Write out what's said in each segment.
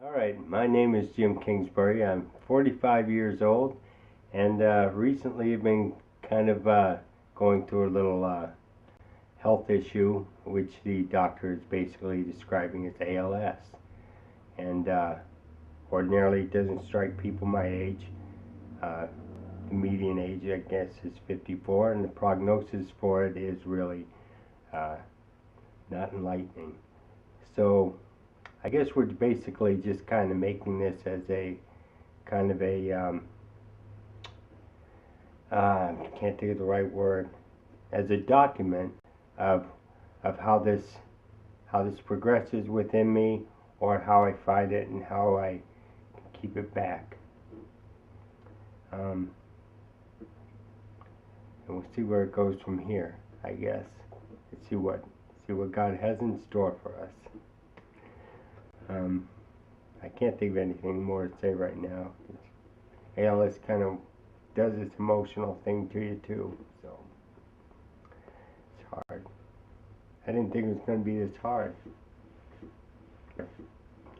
All right, my name is Jim Kingsbury. I'm 45 years old, and recently have been kind of going through a little health issue, which the doctor is basically describing as ALS. And ordinarily it doesn't strike people my age. The median age, I guess, is 54, and the prognosis for it is really not enlightening. So I guess we're basically just kind of making this as a kind of a I can't think of the right word, as a document of how this progresses within me, or how I fight it and how I keep it back. And we'll see where it goes from here, I guess. Let's see what God has in store for us. I can't think of anything more to say right now. ALS kind of does this emotional thing to you too, so it's hard. I didn't think it was going to be this hard.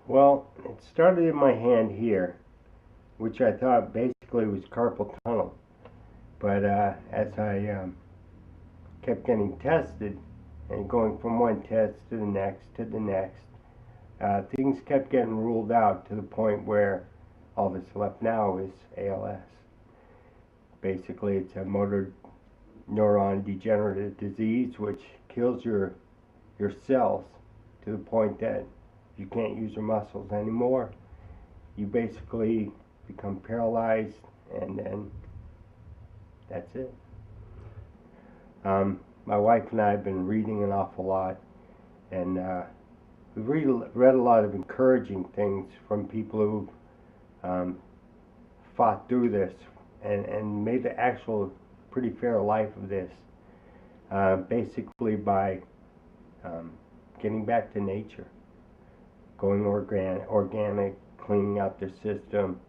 Well, it started in my hand here, which I thought basically was carpal tunnel. But as I kept getting tested and going from one test to the next, things kept getting ruled out to the point where all that's left now is ALS. Basically, it's a motor neuron degenerative disease which kills your cells to the point that you can't use your muscles anymore. You basically become paralyzed, and then that's it. My wife and I have been reading an awful lot, and we've read a lot of encouraging things from people who've fought through this and made the actual pretty fair life of this, basically by getting back to nature, going organic, cleaning out their system,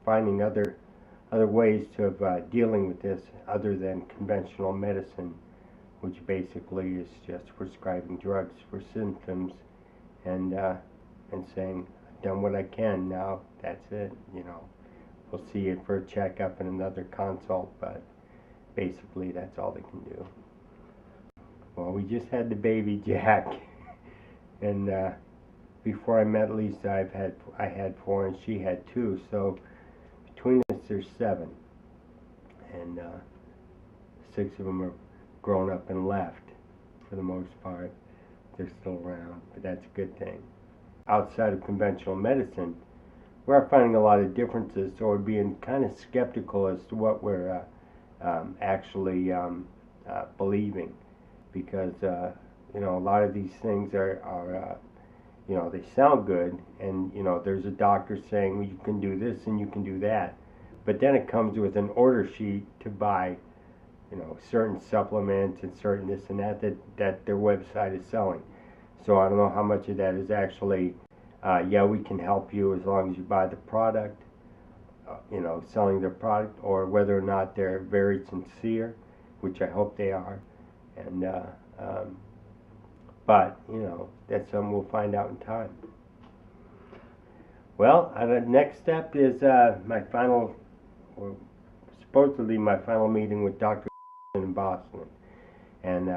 finding other ways of dealing with this other than conventional medicine, which basically is just prescribing drugs for symptoms and saying, I've done what I can, now that's it, you know. We'll see you for a checkup and another consult, but basically that's all they can do. Well, we just had the baby Jack, and before I met Lisa, I had 4 and she had 2, so between us there's 7, and 6 of them are grown up and left for the most part. They're still around, but that's a good thing. Outside of conventional medicine, we're finding a lot of differences, so we're being kind of skeptical as to what we're actually believing, because you know, a lot of these things are you know, they sound good, and you know, there's a doctor saying, well, you can do this and you can do that, but then it comes with an order sheet to buy, you know, certain supplements and certain this and that their website is selling. So I don't know how much of that is actually, yeah, we can help you as long as you buy the product, you know, selling their product, or whether or not they're very sincere, which I hope they are. And but you know, that's something we'll find out in time. Well, the next step is my final, or supposedly my final meeting with Dr. in Boston, and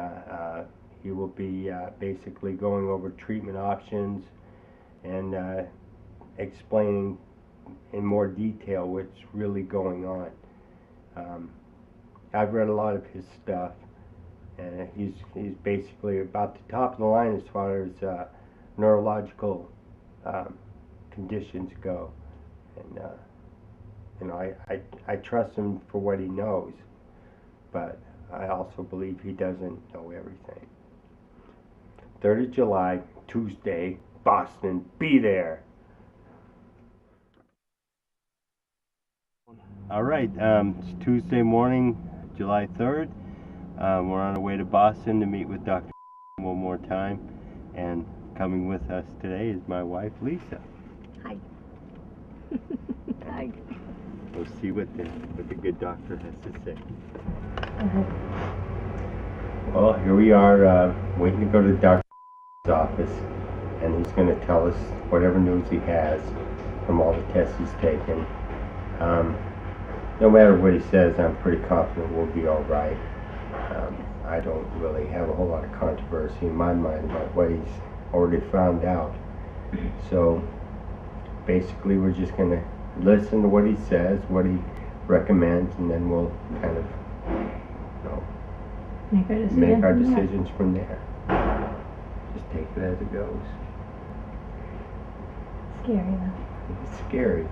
he will be basically going over treatment options and explaining in more detail what's really going on. I've read a lot of his stuff, and he's basically about the top of the line as far as neurological conditions go, and you know, I trust him for what he knows, but I also believe he doesn't know everything. 3rd of July, Tuesday, Boston, be there. All right, it's Tuesday morning, July 3rd. We're on our way to Boston to meet with Dr. one more time, and coming with us today is my wife, Lisa. Hi. Hi. We'll see what the good doctor has to say. Well, here we are, waiting to go to the doctor's office. and he's going to tell us whatever news he has from all the tests he's taken. No matter what he says, I'm pretty confident we'll be all right. I don't really have a whole lot of controversy in my mind about what he's already found out. So basically we're just going to listen to what he says, what he recommends, and then we'll kind of, you know, make our decisions from there. Just take it as it goes. Scary though. It's scary,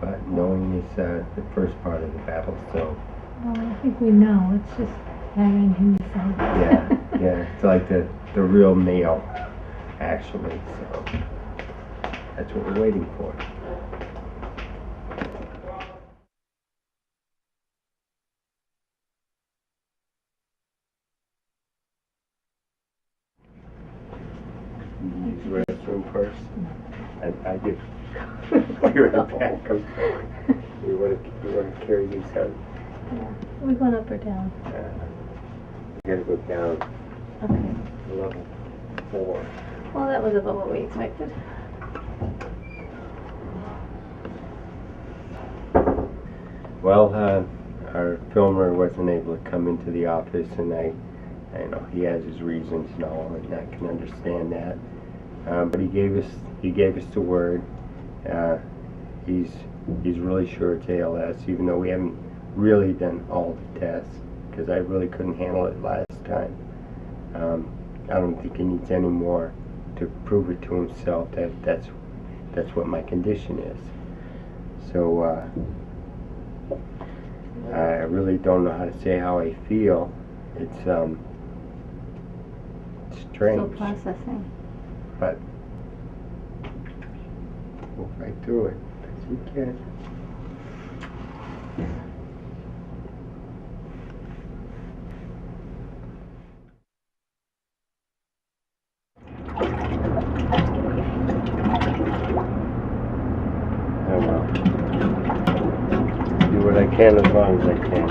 but knowing is the first part of the battle, so. Well, I think we know, it's just having him decide. Yeah, it's like the real nail, actually, so that's what we're waiting for. Use the restroom first? I do. You're in the back. You want to carry these out? Yeah. We going up or down? You gotta go down. Okay. Level 4. Well, that was about what we expected. Well, our filmer wasn't able to come into the office, and I know he has his reasons and all, and I can understand that. But he gave us the word. He's really sure it's ALS, even though we haven't really done all the tests, because I really couldn't handle it last time. I don't think he needs any more to prove it to himself that that's what my condition is. So I really don't know how to say how I feel. It's strange. Still processing. But we'll fight through it as we can. Oh well. Do what I can as long as I can.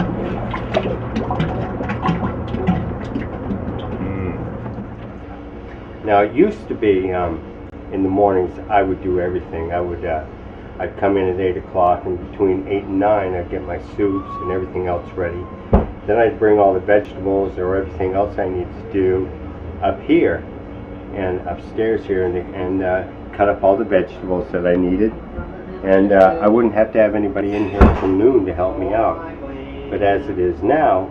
Now it used to be in the mornings I would do everything. I'd come in at 8 o'clock, and between 8 and 9 I'd get my soups and everything else ready. Then I'd bring all the vegetables or everything else I need to do up here and upstairs here, and cut up all the vegetables that I needed. And I wouldn't have to have anybody in here till noon to help me out. But as it is now,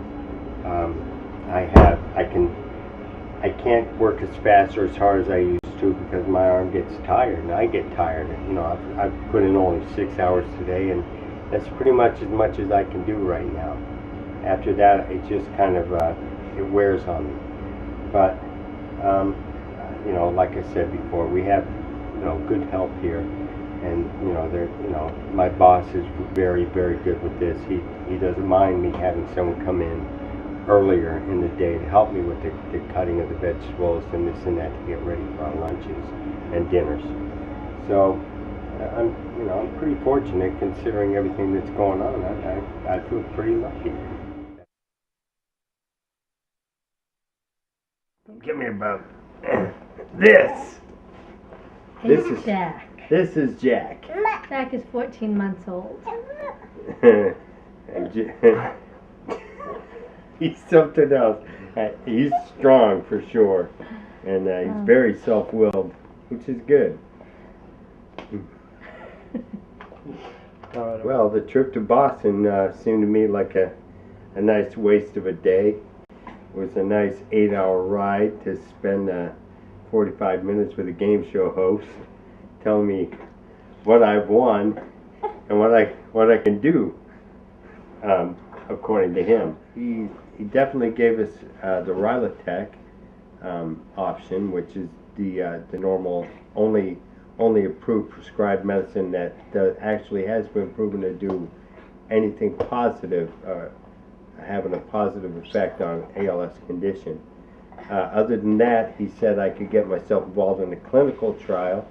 I can't work as fast or as hard as I used to, because my arm gets tired, and I get tired. You know, I've put in only 6 hours today, and that's pretty much as I can do right now. After that, it just kind of it wears on me. But you know, like I said before, we have, you know, good help here, and my boss is very, very good with this. He doesn't mind me having someone come in earlier in the day to help me with the cutting of the vegetables and this and that to get ready for our lunches and dinners. So I'm pretty fortunate considering everything that's going on. I feel pretty lucky. Give me about this. This is Jack. This is Jack. Jack is 14 months old. He's something else. He's strong for sure, and he's very self-willed, which is good. Well, the trip to Boston seemed to me like a nice waste of a day. It was a nice 8-hour ride to spend 45 minutes with a game show host telling me what I've won and what I can do, according to him. He definitely gave us the Rilotech option, which is the normal only approved prescribed medicine that actually has been proven to do anything positive, having a positive effect on ALS condition. Other than that, he said I could get myself involved in a clinical trial,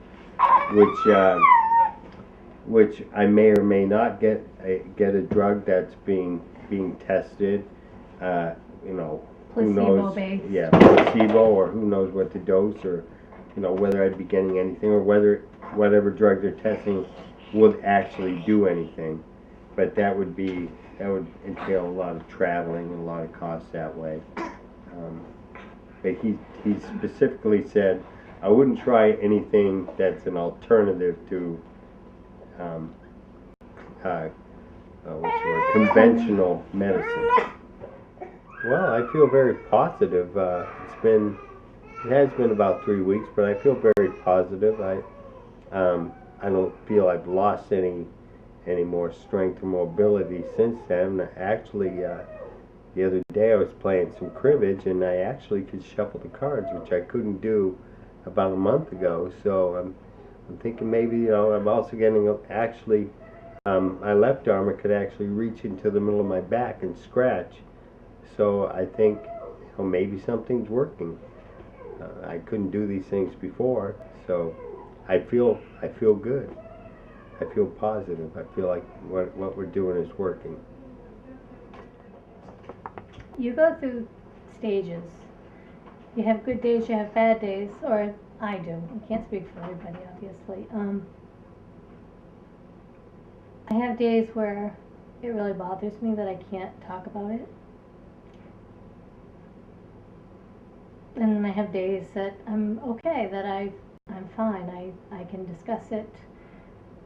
which I may or may not get a drug that's being tested. Who knows? Placebo-based. Yeah, placebo, or who knows what the dose, or whether I'd be getting anything or whether whatever drug they're testing would actually do anything. But that would entail a lot of traveling and a lot of costs that way. But he specifically said I wouldn't try anything that's an alternative to conventional medicine. Well, I feel very positive. It has been about 3 weeks, but I feel very positive. I don't feel I've lost any more strength or mobility since then. Actually, the other day I was playing some cribbage and I actually could shuffle the cards, which I couldn't do about a month ago. So I'm thinking maybe I'm also getting my left arm I could actually reach into the middle of my back and scratch. So I think maybe something's working. I couldn't do these things before, so I feel good. I feel positive. I feel like what we're doing is working. You go through stages. You have good days, you have bad days, or I do. I can't speak for everybody, obviously. I have days where it really bothers me that I can't talk about it. And then I have days that I'm okay, that I'm fine. I can discuss it.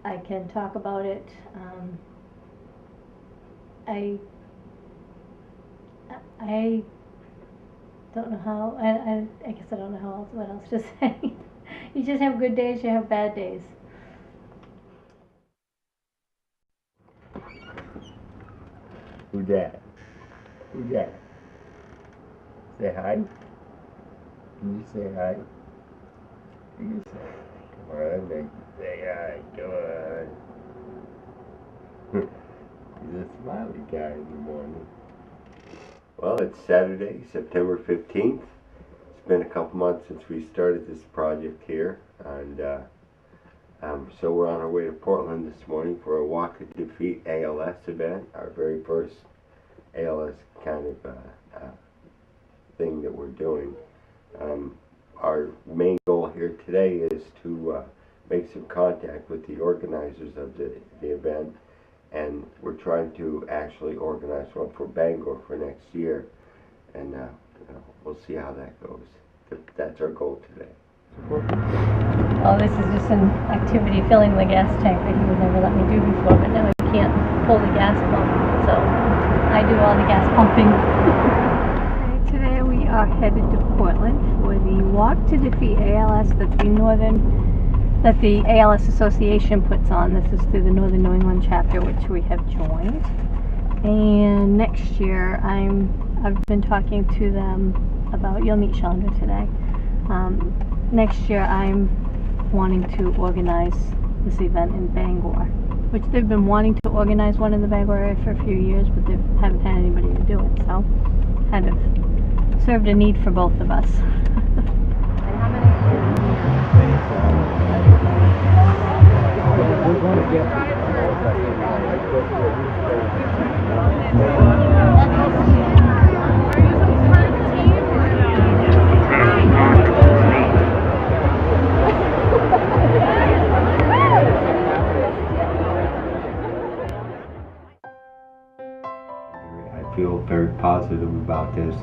I can talk about it. I don't know how, I guess I don't know what else to say. You just have good days, you have bad days. Who's that? Who's that? Say hi. Can you say hi? You say, come on, make you say hi. Come on. He's a smiley guy in the morning. Well, it's Saturday, September 15th. It's been a couple months since we started this project here, and so we're on our way to Portland this morning for a Walk to Defeat ALS event, our very first ALS kind of thing that we're doing. Our main goal here today is to make some contact with the organizers of the event, and we're trying to actually organize one for Bangor for next year, and we'll see how that goes. That's our goal today. Oh, this is just an activity filling the gas tank that he would never let me do before, but now I can't pull the gas pump, so I do all the gas pumping. Today we are headed to Portland for the Walk to Defeat ALS that the ALS Association puts on. This is through the Northern New England chapter, which we have joined. And next year, I've been talking to them about, you'll meet Chandra today. Next year, I'm wanting to organize this event in Bangor, which they've been wanting to organize one in the Bangor area for a few years, but they haven't had anybody to do it. So, kind of served a need for both of us. I feel very positive about this.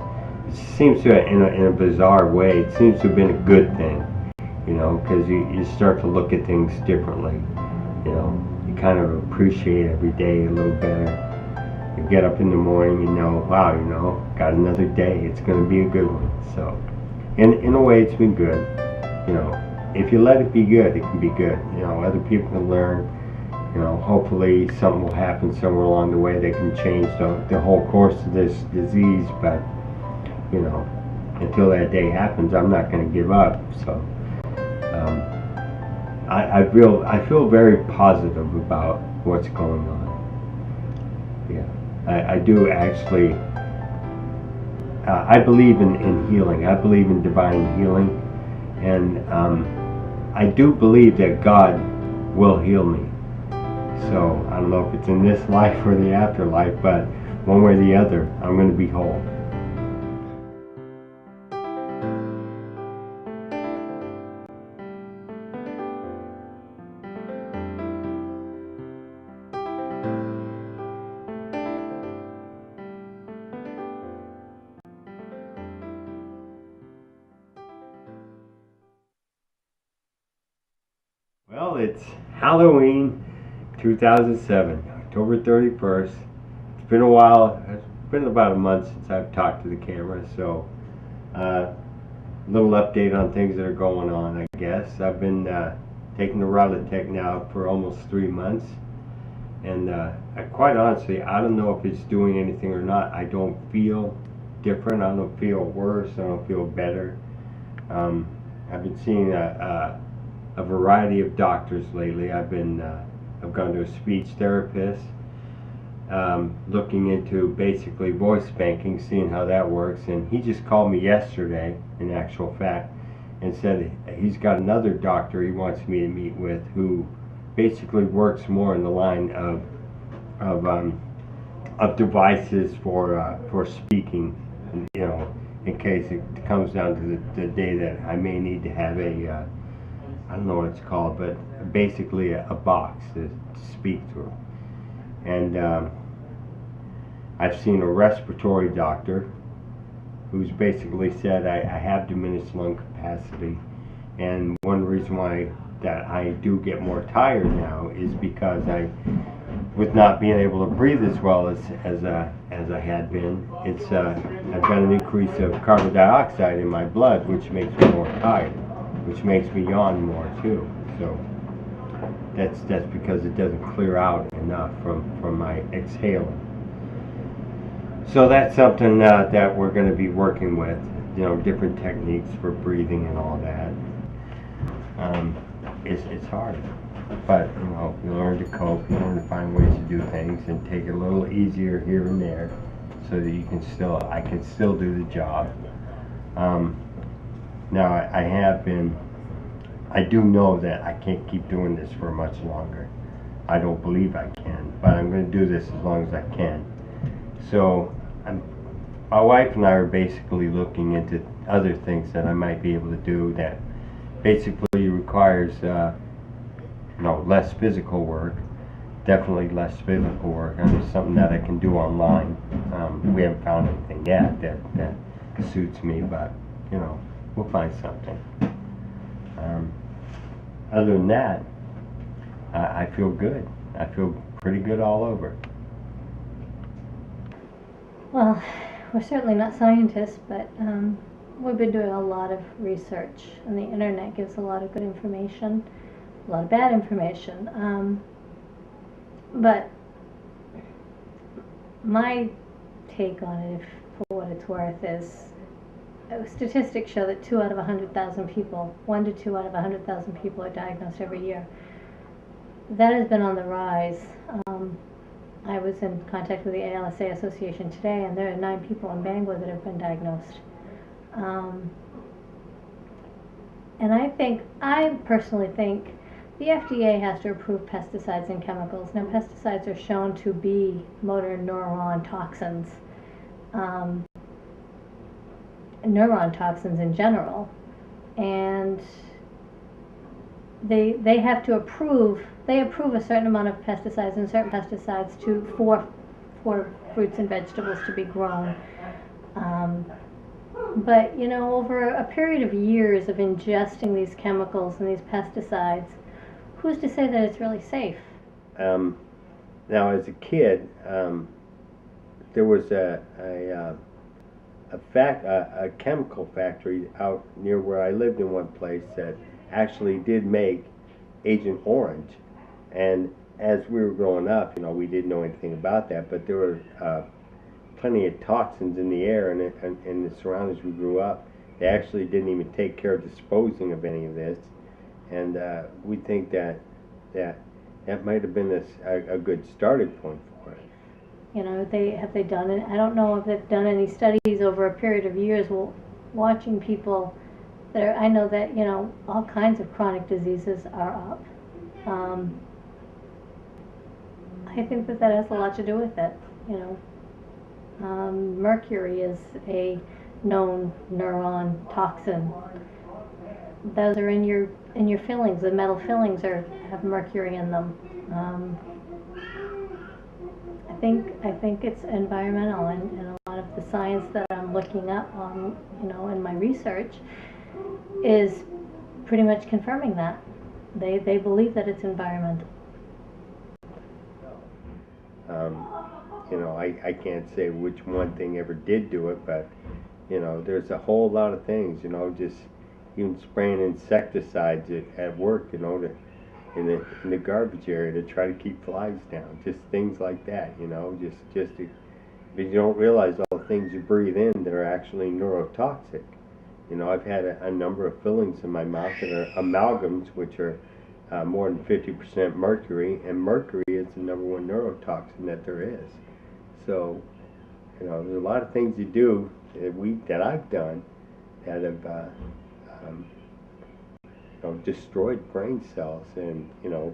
It seems to, in a bizarre way, it seems to have been a good thing, because you start to look at things differently. You kind of appreciate every day a little better. You get up in the morning, wow, got another day. It's going to be a good one. So, in a way, it's been good. If you let it be good, it can be good. Other people can learn. Hopefully something will happen somewhere along the way that can change the whole course of this disease. But, until that day happens, I'm not going to give up. So, I feel very positive about what's going on. Yeah, I do actually. I believe in healing. I believe in divine healing, and I do believe that God will heal me. So I don't know if it's in this life or the afterlife, but one way or the other, I'm going to be whole. Well, it's Halloween 2007, October 31st. It's been a while. It's been about a month since I've talked to the camera, so little update on things that are going on, I guess. I've been taking the Relitech now for almost 3 months, and quite honestly, I don't know if it's doing anything or not. I don't feel different. I don't feel worse. I don't feel better. I've been seeing a variety of doctors lately. I've gone to a speech therapist, looking into basically voice banking, seeing how that works. And he just called me yesterday, in actual fact, and said he's got another doctor he wants me to meet with, who basically works more in the line of devices for speaking. You know, in case it comes down to the day that I may need to have a I don't know what it's called, but basically a box to speak through. And I've seen a respiratory doctor who's basically said I have diminished lung capacity, and one reason why that I do get more tired now is because with not being able to breathe as well as I had been, I've got an increase of carbon dioxide in my blood, which makes me more tired, which makes me yawn more too. So that's because it doesn't clear out enough from my exhaling. So that's something that we're going to be working with, you know, different techniques for breathing and all that. It's hard, but you know, you learn to cope, you learn to find ways to do things and take it a little easier here and there, so that I can still do the job. Now I do know that I can't keep doing this for much longer. I don't believe I can, but I'm going to do this as long as I can. So my wife and I are basically looking into other things that I might be able to do that basically requires less physical work, definitely less physical work. It's something that I can do online. We haven't found anything yet that suits me, but you know, we'll find something. Other than that, I feel good. I feel pretty good all over. Well, we're certainly not scientists, but we've been doing a lot of research, and the internet gives a lot of good information, a lot of bad information. But my take on it, for what it's worth, is statistics show that 2 out of 100,000 people, 1 to 2 out of 100,000 people are diagnosed every year. That has been on the rise. I was in contact with the ALS Association today, and there are 9 people in Bangor that have been diagnosed. And I personally think the FDA has to approve pesticides and chemicals. Now, pesticides are shown to be motor neuron toxins, neuron toxins in general, and they have to approve. They approve a certain amount of pesticides and certain pesticides for fruits and vegetables to be grown. But you know, over a period of years of ingesting these chemicals and these pesticides, who's to say that it's really safe? Now, as a kid, there was a chemical factory out near where I lived in one place that actually did make Agent Orange. And as we were growing up, you know, we didn't know anything about that, but there were plenty of toxins in the air and in the surroundings we grew up. They actually didn't even take care of disposing of any of this, and we think that might have been a good starting point for it. You know, have they done it? I don't know if they've done any studies over a period of years. Watching people I know that, you know, all kinds of chronic diseases are up. I think that has a lot to do with it. You know, mercury is a known neuron toxin. Those are in your fillings. The metal fillings have mercury in them. I think it's environmental, and a lot of the science that I'm looking up on, you know, in my research is pretty much confirming that. They believe that it's environmental. You know, I can't say which one thing ever did do it, but, you know, there's a whole lot of things, you know, just even spraying insecticides at work, you know, in the garbage area to try to keep flies down, just things like that, you know, just to, but you don't realize all the things you breathe in that are actually neurotoxic. You know, I've had a number of fillings in my mouth that are amalgams, which are more than 50% mercury, and mercury is the #1 neurotoxin that there is. So, you know, there's a lot of things you do that I've done that have you know, destroyed brain cells, and, you know,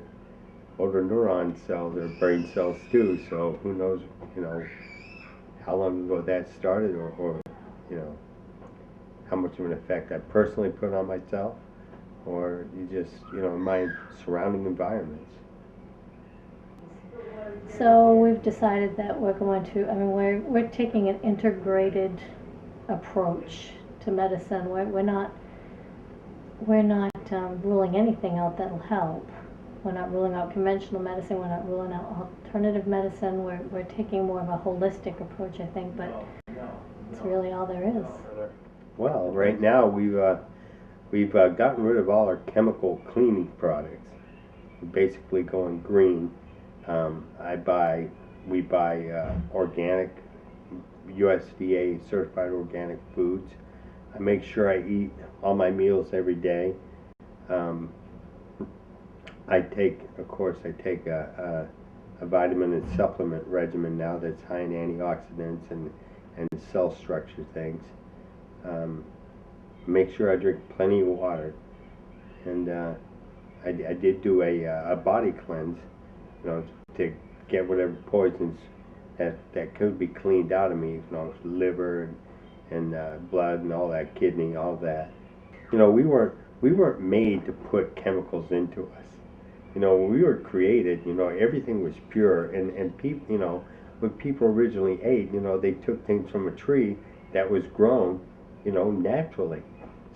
motor neuron cells are brain cells too. So who knows, you know, how long ago that started, or you know, how much of an effect I personally put on myself, or you just, you know, my surrounding environments. So we've decided that we're going to, I mean, we're taking an integrated approach to medicine. We're not ruling anything out that'll help. We're not ruling out conventional medicine. We're not ruling out alternative medicine. We're taking more of a holistic approach, I think, but it's really all there is. Well, right now we've gotten rid of all our chemical cleaning products. We're basically going green. We buy organic, USDA certified organic foods. I make sure I eat all my meals every day. I take a vitamin and supplement regimen now that's high in antioxidants and cell structure things. Make sure I drink plenty of water, and I did do a body cleanse, you know, to get whatever poisons that could be cleaned out of me, you know, liver and blood and all that, kidney, all that. You know, we weren't made to put chemicals into us. You know, when we were created, you know, everything was pure, and people, you know, when people originally ate, you know, they took things from a tree that was grown, you know, naturally.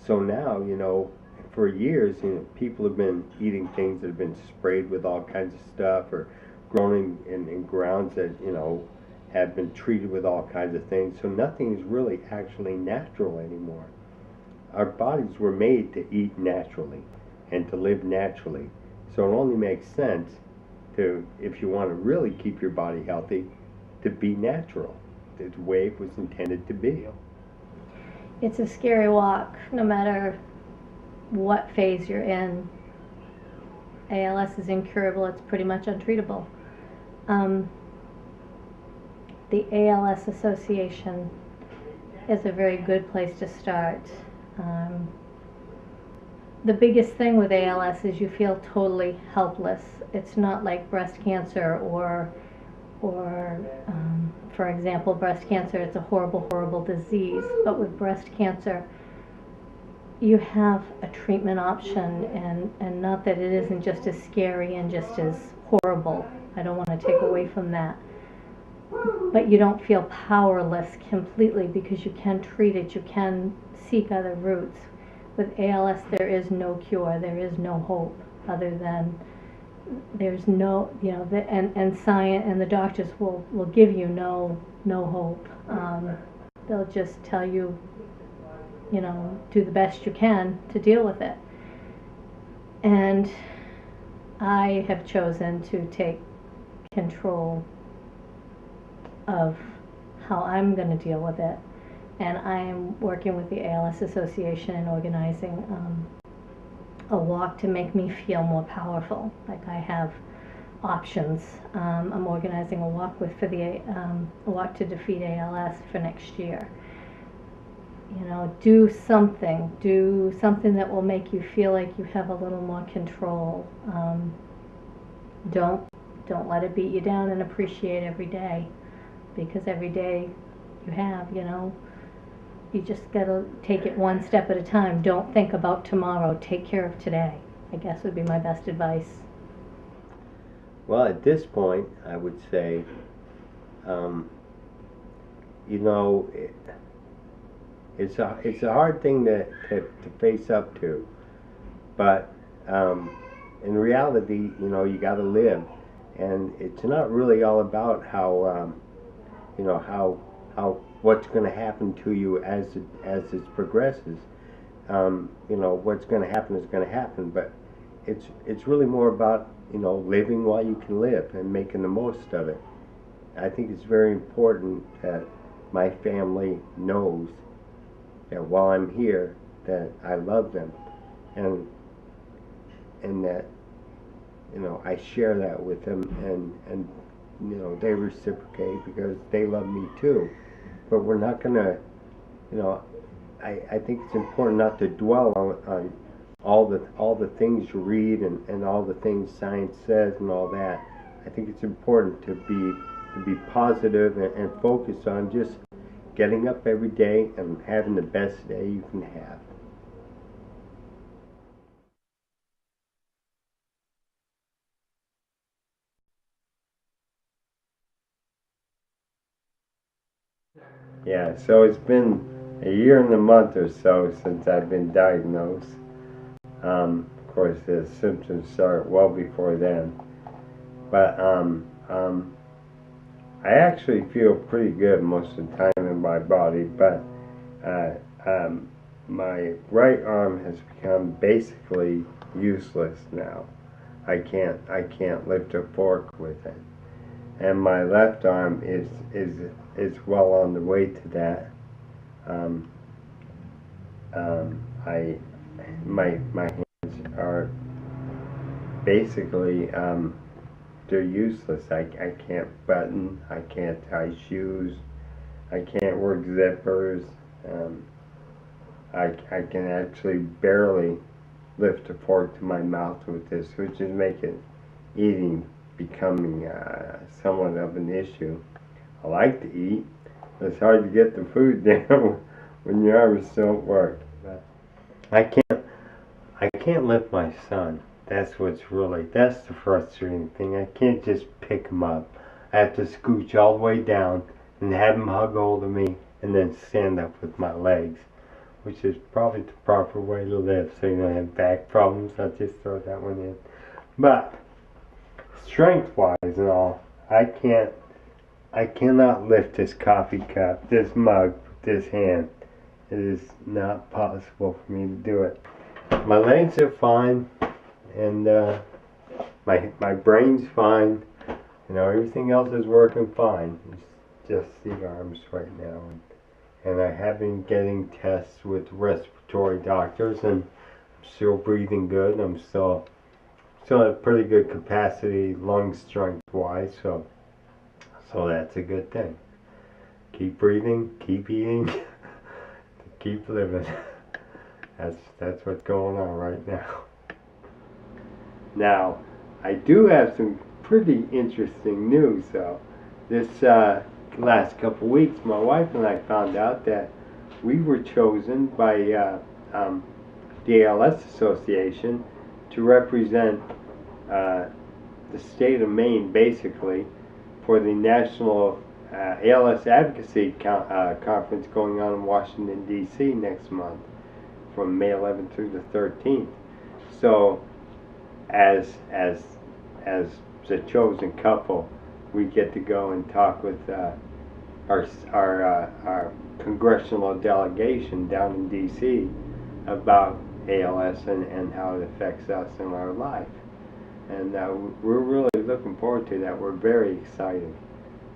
So now, you know, for years, you know, people have been eating things that have been sprayed with all kinds of stuff, or grown in grounds that, you know, have been treated with all kinds of things. So nothing is really actually natural anymore. Our bodies were made to eat naturally and to live naturally. So it only makes sense to, if you want to really keep your body healthy, to be natural. It's the way it was intended to be. It's a scary walk, no matter what phase you're in. ALS is incurable. It's pretty much untreatable. The ALS Association is a very good place to start. The biggest thing with ALS is you feel totally helpless. It's not like breast cancer or for example, breast cancer, it's a horrible, horrible disease. But with breast cancer, you have a treatment option, and not that it isn't just as scary and just as horrible. I don't want to take away from that. But you don't feel powerless completely, because you can treat it, you can seek other routes. With ALS, there is no cure, there is no hope, other than there's no, you know, and science and the doctors will give you no hope. They'll just tell you, you know, do the best you can to deal with it. And I have chosen to take control of how I'm going to deal with it. And I am working with the ALS Association and organizing a walk to make me feel more powerful, like I have options. I'm organizing a walk a walk to defeat ALS for next year. You know, do something that will make you feel like you have a little more control. Don't let it beat you down, and appreciate every day, because every day you have, you know, you just gotta take it one step at a time. Don't think about tomorrow. Take care of today, I guess, would be my best advice. Well, at this point, I would say, you know, it's a hard thing to face up to, but in reality, you know, you got to live, and it's not really all about how you know, how what's going to happen to you as it progresses. You know, what's going to happen is going to happen, but it's really more about, you know, living while you can live and making the most of it. I think it's very important that my family knows that while I'm here, that I love them, and that, you know, I share that with them, and you know, they reciprocate because they love me too. But we're not gonna, you know, I think it's important not to dwell on all the things you read and all the things science says and all that. I think it's important to be positive and focus on just getting up every day and having the best day you can have. Yeah, so it's been a year and a month or so since I've been diagnosed. Of course, the symptoms start well before then. But I actually feel pretty good most of the time in my body. But uh, my right arm has become basically useless now. I can't lift a fork with it, and my left arm is well on the way to that. Um, I my hands are basically they're useless. I can't button. I can't tie shoes. I can't work zippers. I can actually barely lift a fork to my mouth with this, which is making eating becoming somewhat of an issue. I like to eat, but it's hard to get the food down when your arms don't work. But I can't lift my son. That's the frustrating thing. I can't just pick him up. I have to scooch all the way down and have him hug hold of me and then stand up with my legs, which is probably the proper way to live so you don't have back problems. I'll just throw that one in. But strength-wise and all, I cannot lift this coffee cup, this mug, with this hand. It is not possible for me to do it. My legs are fine, and my brain's fine. You know, everything else is working fine. It's just the arms right now. And I have been getting tests with respiratory doctors, and I'm still breathing good. I'm still at pretty good capacity, lung strength wise. So that's a good thing. Keep breathing, keep eating, keep living. That's what's going on right now. Now, I do have some pretty interesting news though. This last couple weeks, my wife and I found out that we were chosen by the ALS Association to represent the state of Maine, basically, for the National ALS Advocacy Conference going on in Washington D.C. next month, from May 11th through the 13th. So, as the chosen couple, we get to go and talk with our congressional delegation down in D.C. about ALS and how it affects us in our life. And we're really looking forward to that. We're very excited.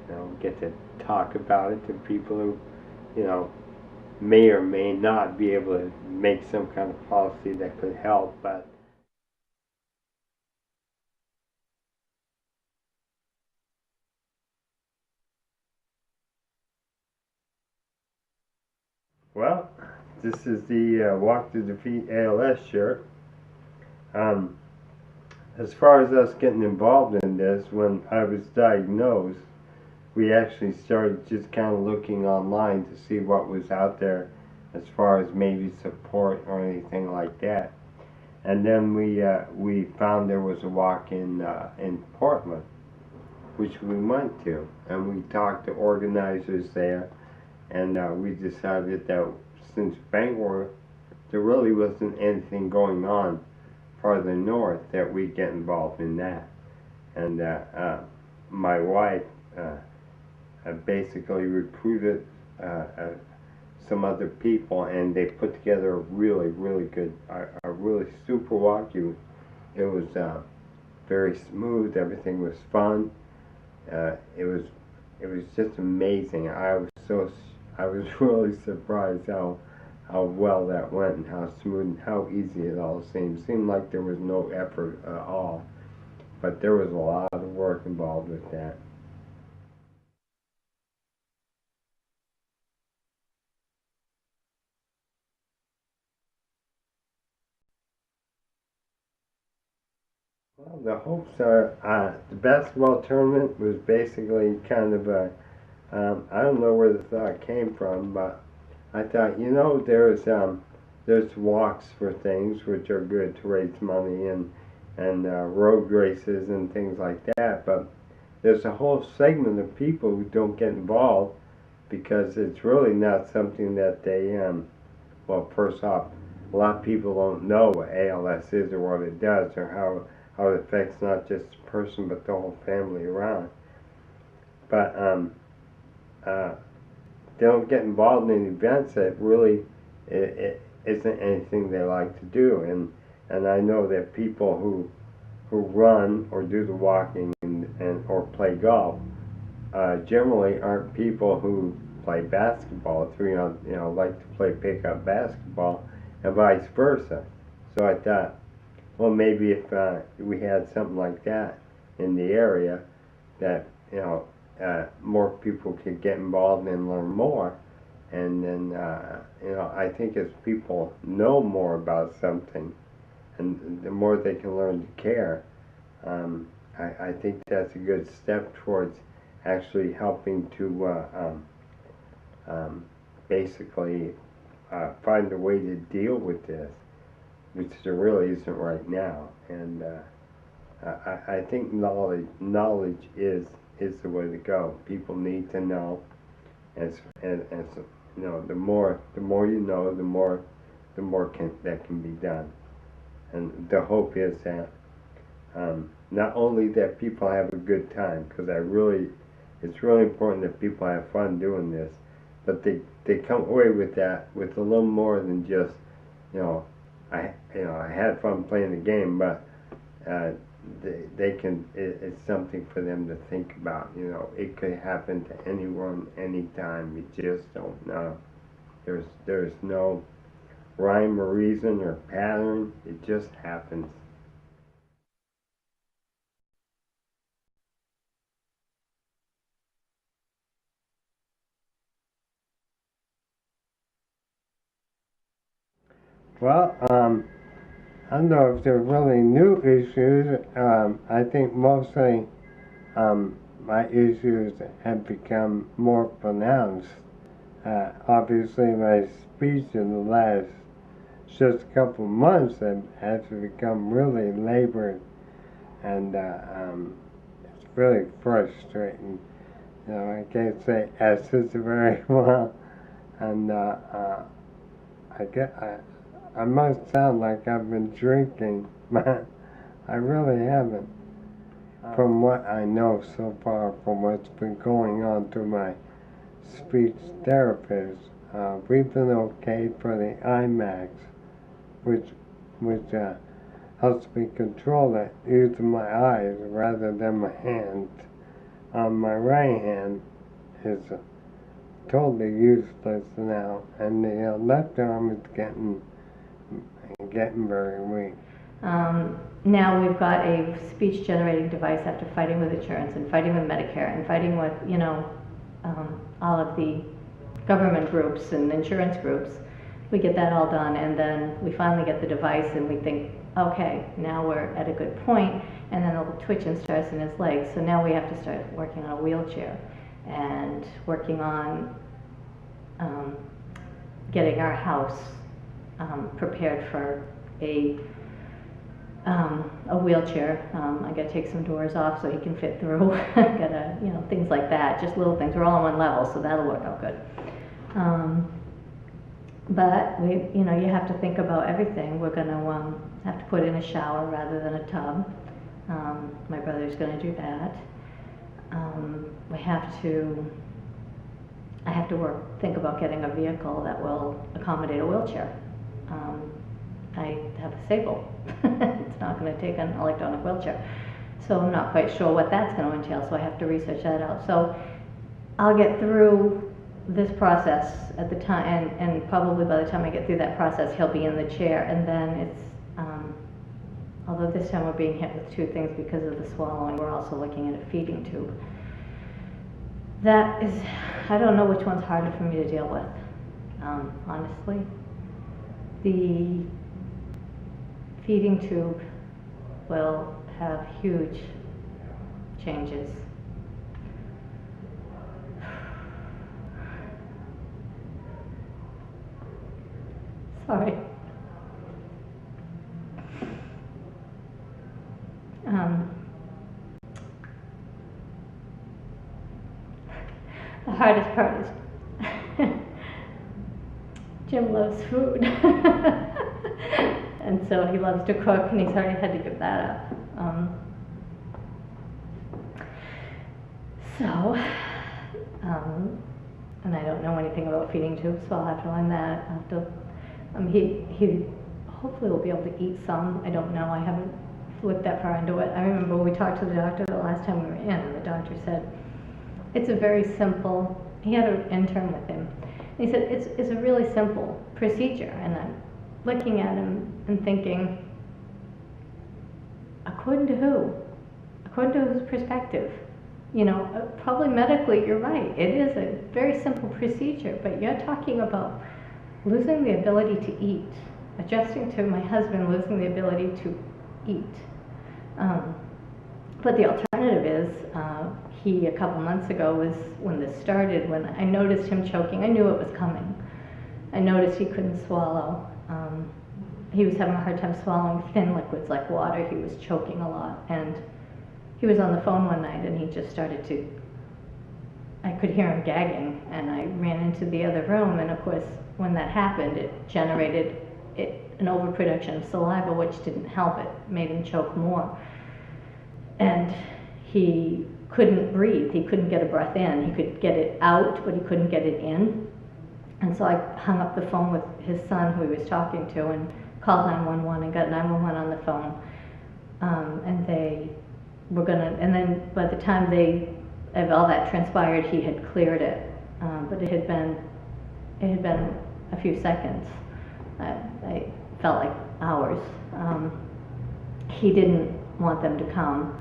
You know, get to talk about it to people who, you know, may or may not be able to make some kind of policy that could help, but well, this is the Walk to Defeat ALS shirt. As far as us getting involved in this, when I was diagnosed, we actually started just kind of looking online to see what was out there as far as maybe support or anything like that. And then we found there was a walk in Portland, which we went to, and we talked to organizers there, and we decided that since Bangor, there really wasn't anything going on farther north that we get involved in that. And my wife basically recruited some other people, and they put together a really, really good, a really super walk. It was very smooth. Everything was fun. It was just amazing. I was really surprised how well that went and how smooth and how easy it all seemed. It seemed like there was no effort at all, but there was a lot of work involved with that. Well, the hopes are, the basketball tournament was basically kind of a, I don't know where the thought came from, but I thought, you know, there's walks for things which are good to raise money and road races and things like that, but there's a whole segment of people who don't get involved because it's really not something that they, well, first off, a lot of people don't know what ALS is or what it does or how it affects not just the person but the whole family around. But they don't get involved in events that really it isn't anything they like to do. And I know that people who run or do the walking and or play golf generally aren't people who play basketball. You know, like to play pickup basketball, and vice versa. So I thought, well, maybe if we had something like that in the area, that more people could get involved and learn more, and then I think as people know more about something, and the more they can learn to care, I think that's a good step towards actually helping to basically find a way to deal with this, which there really isn't right now. And I think knowledge is the way to go. People need to know, and you know, the more you know, the more that can be done. And the hope is that not only that people have a good time, because it's really important that people have fun doing this, but they come away with that with a little more than just, I had fun playing the game, but they can, it's something for them to think about. You know, it could happen to anyone, anytime. You just don't know. There's no rhyme or reason or pattern. It just happens. Well, I don't know if they're really new issues. I think mostly my issues have become more pronounced. Obviously, my speech in the last just a couple months has become really labored, and it's really frustrating. You know, I can't say S's very well, and I must sound like I've been drinking, but I really haven't. From what I know so far, from what's been going on through my speech therapist, we've been okay for the IMAX, which helps me control it using my eyes rather than my hands. My right hand is totally useless now, and the left arm is getting very weak. Now we've got a speech generating device after fighting with insurance and fighting with Medicare and fighting with, all of the government groups and insurance groups. We get that all done, and then we finally get the device and we think, okay, now we're at a good point, and then a little twitching starts in his legs. So now we have to start working on a wheelchair and working on getting our house prepared for a wheelchair. I got to take some doors off so he can fit through. I got to, things like that, just little things. We're all on one level, so that'll work out good. But you have to think about everything. We're going to have to put in a shower rather than a tub. My brother's going to do that. I have to think about getting a vehicle that will accommodate a wheelchair. I have a Sable. It's not going to take an electronic wheelchair. So I'm not quite sure what that's going to entail, so I have to research that out. So I'll get through this process at the time, and probably by the time I get through that process, he'll be in the chair, and then it's, although this time we're being hit with two things because of the swallowing, we're also looking at a feeding tube. That is, I don't know which one's harder for me to deal with, honestly. The feeding tube will have huge changes. Sorry. The hardest part is Jim loves food. And so he loves to cook, and he's already had to give that up. And I don't know anything about feeding tubes, so I'll have to learn that. He hopefully will be able to eat some. I don't know. I haven't looked that far into it. I remember we talked to the doctor the last time we were in, and the doctor said it's a very simple. He had an intern with him. And he said it's a really simple procedure, and I'm looking at him and thinking, according to who? According to whose perspective? Probably medically, you're right. It is a very simple procedure, but you're talking about losing the ability to eat, adjusting to my husband losing the ability to eat. But the alternative is, he, a couple months ago, was when this started, when I noticed him choking. I knew it was coming. I noticed he couldn't swallow. He was having a hard time swallowing thin liquids like water. He was choking a lot. And he was on the phone one night, and he just started to, I could hear him gagging, and I ran into the other room, and of course, when that happened, it generated an overproduction of saliva, which didn't help. It made him choke more. And he couldn't breathe. He couldn't get a breath in. He could get it out, but he couldn't get it in. And so I hung up the phone with his son, who he was talking to, and called 911 and got 911 on the phone. And they were and then by the time all that transpired, he had cleared it. But it had been a few seconds. I felt like hours. He didn't want them to come.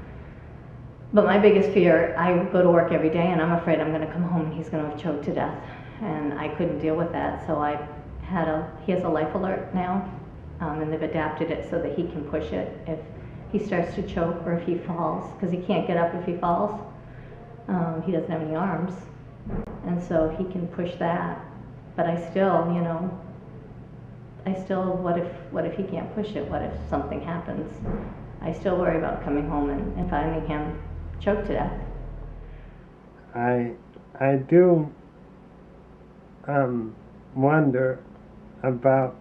But my biggest fear, I go to work every day, and I'm afraid I'm going to come home and he's going to have choked to death. And I couldn't deal with that, so he has a life alert now, and they've adapted it so that he can push it if he starts to choke or if he falls, because he can't get up if he falls. He doesn't have any arms, and so he can push that. But I still, what if he can't push it? What if something happens? I still worry about coming home and finding him choked to death. I do wonder about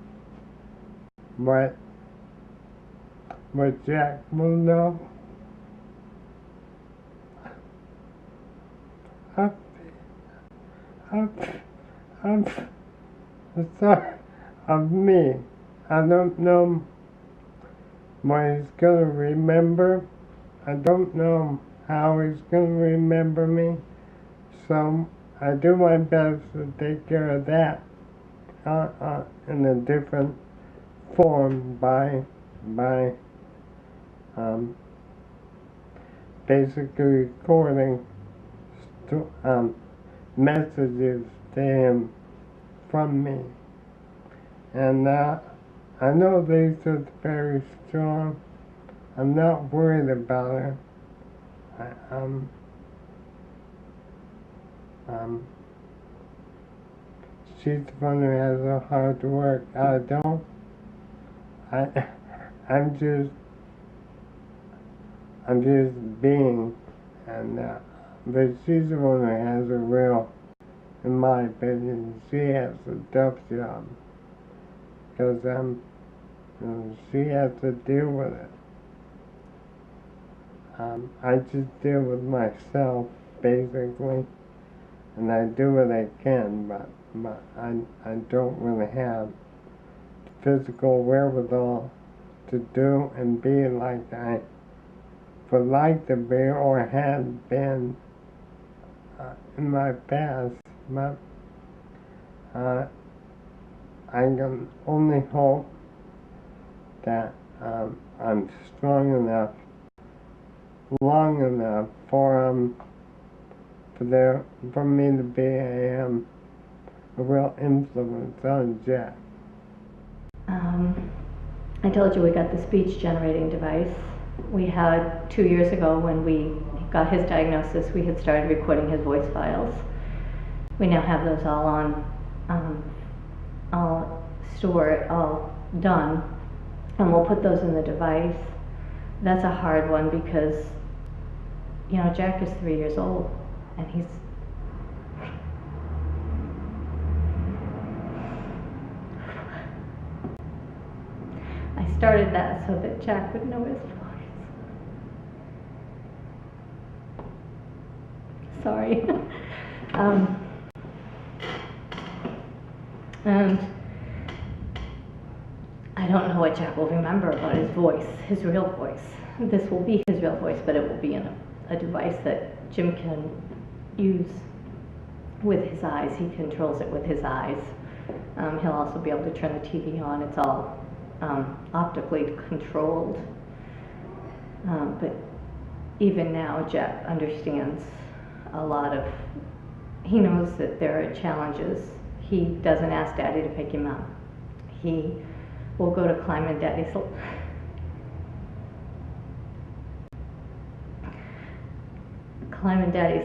what Jack will know. I'm sorry of me. I don't know what he's gonna remember. I don't know how he's gonna remember me. So I do my best to take care of that in a different form by basically recording messages to him from me. And I know Lisa's very strong. I'm not worried about her. She's the one who has a hard work. I don't. I'm just being, and but she's the one who has a real, in my opinion, she has a tough job. because she has to deal with it. I just deal with myself, basically, and I do what I can, but I don't really have the physical wherewithal to do and be like I would like to be or had been in my past. But I can only hope that I'm strong enough, long enough for me to be a real influence on Jack. I told you we got the speech generating device. We had 2 years ago when we got his diagnosis, we had started recording his voice files. We now have those all stored, all done, and we'll put those in the device. That's a hard one because, you know, Jack is 3 years old and he's I started that so that Jack would know his voice. Sorry. And I don't know what Jack will remember about his voice, his real voice. This will be his real voice, but it will be in a device that Jim can use with his eyes. He controls it with his eyes. He'll also be able to turn the TV on. It's all optically controlled. But even now, Jack understands a lot of, he knows that there are challenges. He doesn't ask Daddy to pick him up. He will go to climb in Daddy's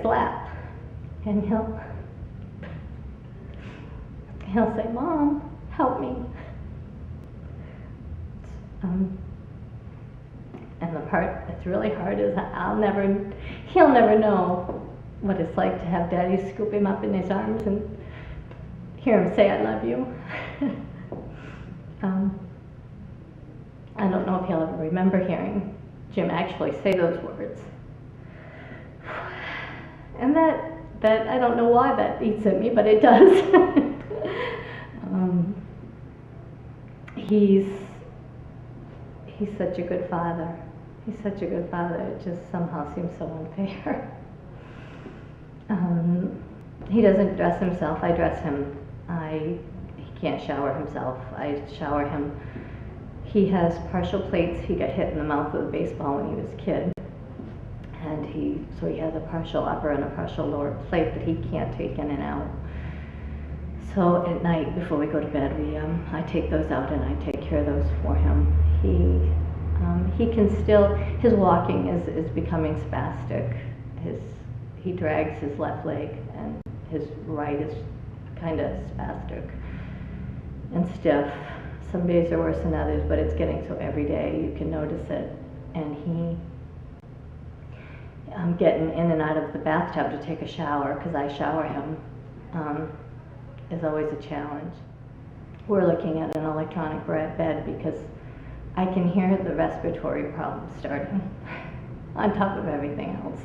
lap, and he'll say, "Mom, help me." And the part that's really hard is he'll never know what it's like to have Daddy scoop him up in his arms and hear him say, "I love you." I don't know if he'll ever remember hearing Jim actually say those words. And that I don't know why that eats at me, but it does. He's such a good father. He's such a good father. It just somehow seems so unfair. He doesn't dress himself. I dress him. He can't shower himself. I shower him. He has partial plates. He got hit in the mouth with a baseball when he was a kid. And so he has a partial upper and a partial lower plate that he can't take in and out. So at night before we go to bed, I take those out and I take care of those for him. He can still, his walking is becoming spastic. He drags his left leg and his right is kind of spastic and stiff. Some days are worse than others, but it's getting so every day you can notice it. And getting in and out of the bathtub to take a shower, because I shower him, is always a challenge. We're looking at an electronic bed because I can hear the respiratory problems starting on top of everything else.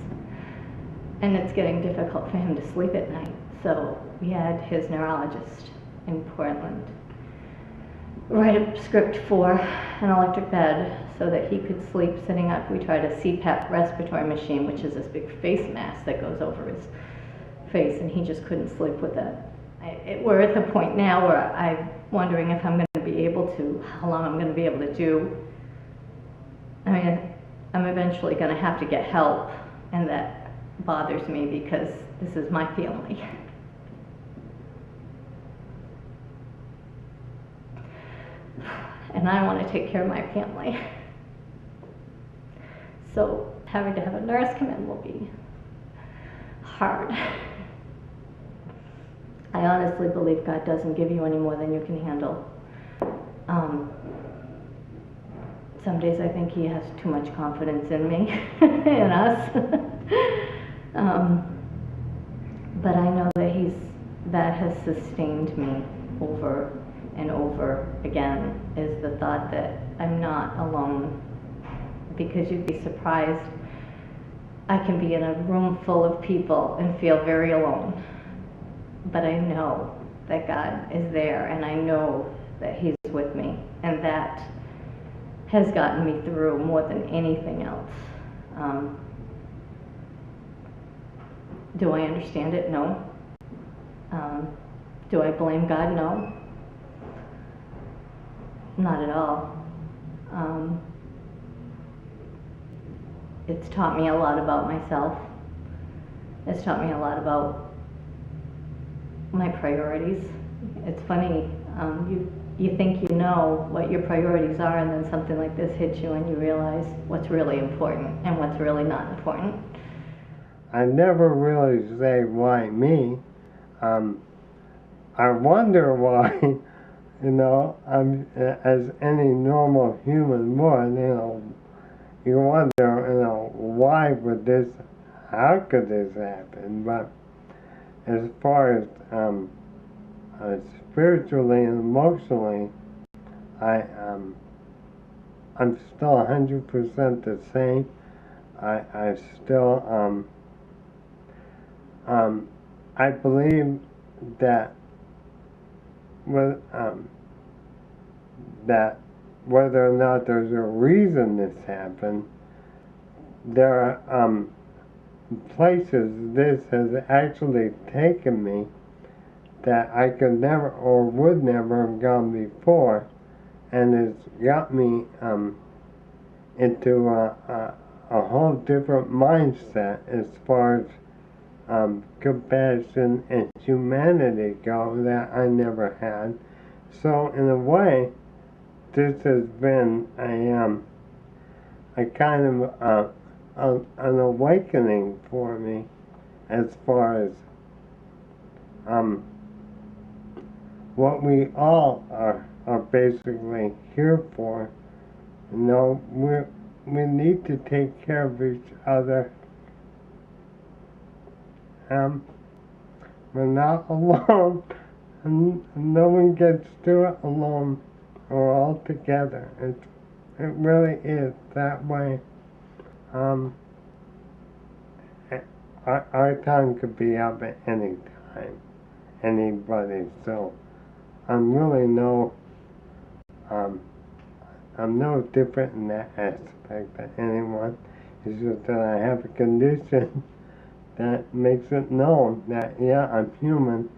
And it's getting difficult for him to sleep at night. So we had his neurologist in Portland write a script for an electric bed so that he could sleep sitting up. We tried a CPAP respiratory machine, which is this big face mask that goes over his face, and he just couldn't sleep with it. We're at the point now where I'm wondering if I'm going to be able to, how long I'm going to be able to do. I mean, I'm eventually going to have to get help, and that bothers me because this is my family. And I want to take care of my family. So having to have a nurse come in will be hard. I honestly believe God doesn't give you any more than you can handle. Some days I think he has too much confidence in me, in us. But I know that that has sustained me over and over again is the thought that I'm not alone, because you'd be surprised. I can be in a room full of people and feel very alone, but I know that God is there, and I know that He's with me, and that has gotten me through more than anything else. Do I understand it? No. Do I blame God? No. Not at all. It's taught me a lot about myself. It's taught me a lot about my priorities. It's funny, you think you know what your priorities are, and then something like this hits you and you realize what's really important and what's really not important. I never really say, why me? I wonder why, you know, as any normal human would, you know, you wonder, you know, why would this, how could this happen? But as far as spiritually and emotionally, I'm still 100% the same. I still, I believe that that whether or not there's a reason this happened, there are places this has actually taken me that I could never or would never have gone before, and it's got me into a whole different mindset as far as compassion and humanity go that I never had. So in a way, this has been a kind of an awakening for me as far as what we all are basically here for. You know, we need to take care of each other. We're not alone, and no one gets through it alone or all together. It really is that way. Our time could be up at any time, anybody. So I'm really I'm no different in that aspect than anyone. It's just that I have a condition that makes it known that, yeah, I'm human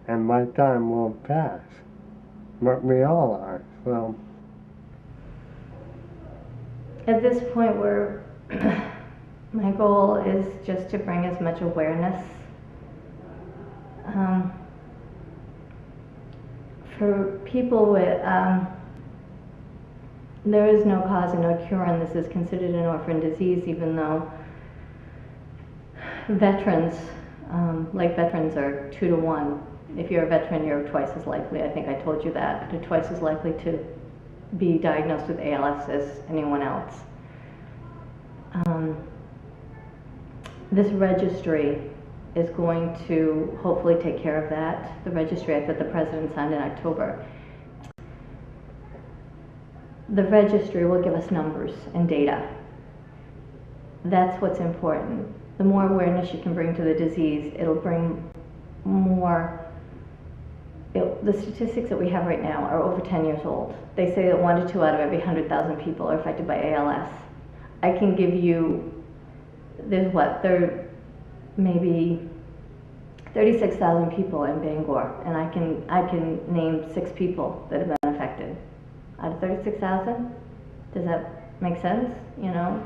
and my time will pass. But we all are, so. At this point, my goal is just to bring as much awareness for people with, there is no cause and no cure, and this is considered an orphan disease, even though veterans, veterans are 2 to 1. If you're a veteran, you're twice as likely, I think I told you that, you're twice as likely to be diagnosed with ALS as anyone else. This registry is going to hopefully take care of that. The Registry Act that the President signed in October. The registry will give us numbers and data. That's what's important. The more awareness you can bring to the disease, it'll bring more. The statistics that we have right now are over 10 years old. They say that 1 to 2 out of every 100,000 people are affected by ALS. I can give you, maybe 36,000 people in Bangor, and I can name 6 people that have been affected. Out of 36,000? Does that make sense? You know,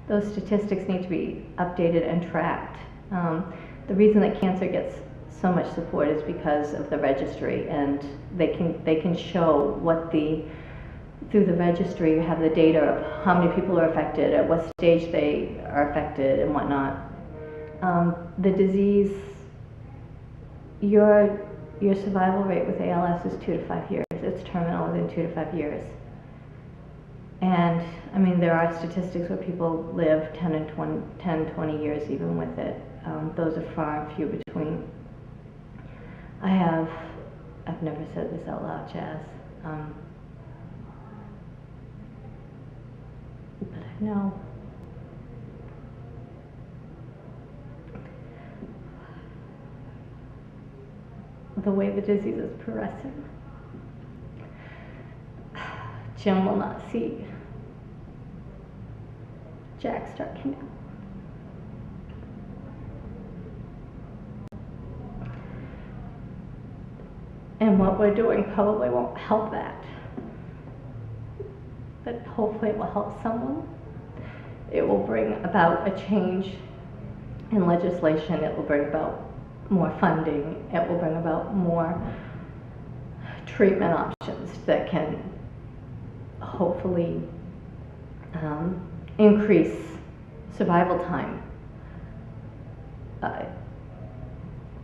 those statistics need to be updated and tracked. The reason that cancer gets so much support is because of the registry, and they can show through the registry you have the data of how many people are affected, at what stage they are affected, and whatnot. The disease, your survival rate with ALS is 2 to 5 years. It's terminal within 2 to 5 years. And I mean, there are statistics where people live 10, 20 years even with it. Those are far and few between. I I've never said this out loud, Jazz. But I know the way the disease is progressing, Jim will not see Jack start kindergarten. And what we're doing probably won't help that. But hopefully it will help someone. It will bring about a change in legislation. It will bring about more funding. It will bring about more treatment options that can hopefully increase survival time.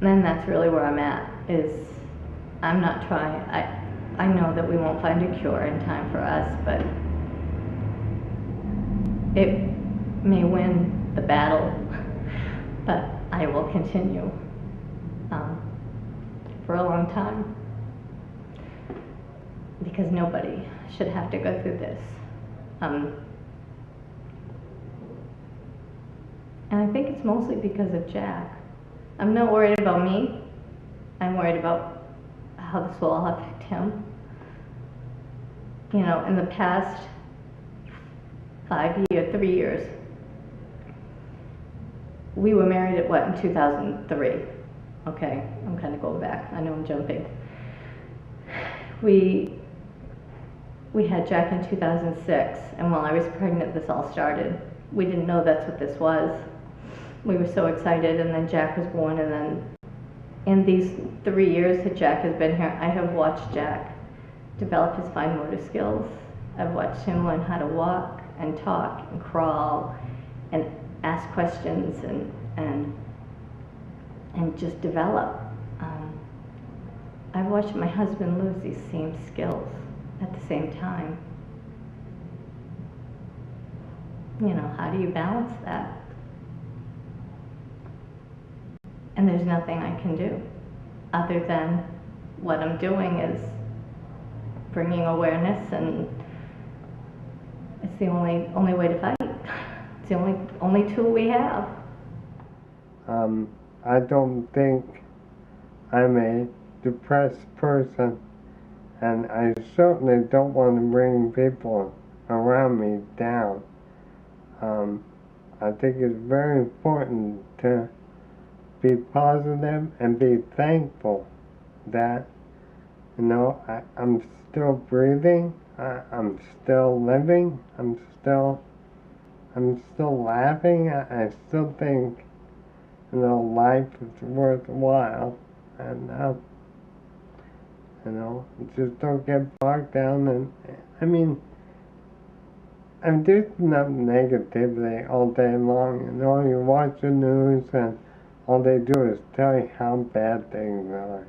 And that's really where I'm at, is I'm not trying, I know that we won't find a cure in time for us, but it may win the battle, but I will continue for a long time, because nobody should have to go through this. And I think it's mostly because of Jack. I'm not worried about me. I'm worried about how this will all affect him. You know, in the past 3 years, we were married at in 2003. Okay, I'm kind of going back. I know I'm jumping. We had Jack in 2006, and while I was pregnant, this all started. We didn't know that's what this was. We were so excited, and then Jack was born, and then in these 3 years that Jack has been here, I have watched Jack develop his fine motor skills. I've watched him learn how to walk and talk and crawl and ask questions and just develop. I've watched my husband lose these same skills at the same time. You know, how do you balance that? And there's nothing I can do other than what I'm doing is bringing awareness, and it's the only way to fight. It's the only tool we have. I don't think I'm a depressed person, and I certainly don't want to bring people around me down. I think it's very important to be positive and be thankful that, you know, I'm still breathing, I'm still living, I'm still laughing. I still think, you know, life is worthwhile, and you know, just don't get bogged down. And I mean, I'm just not negativity all day long. You know, you watch the news and all they do is tell you how bad things are.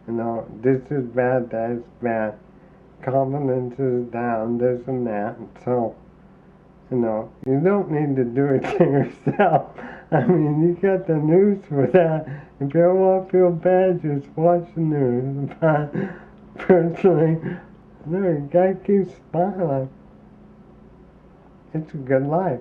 You know, this is bad, that is bad, confidence is down, this and that. And so, you know, you don't need to do it to yourself. I mean, you got the news for that. If you ever want to feel bad, just watch the news. But personally, no, you gotta keep smiling. It's a good life.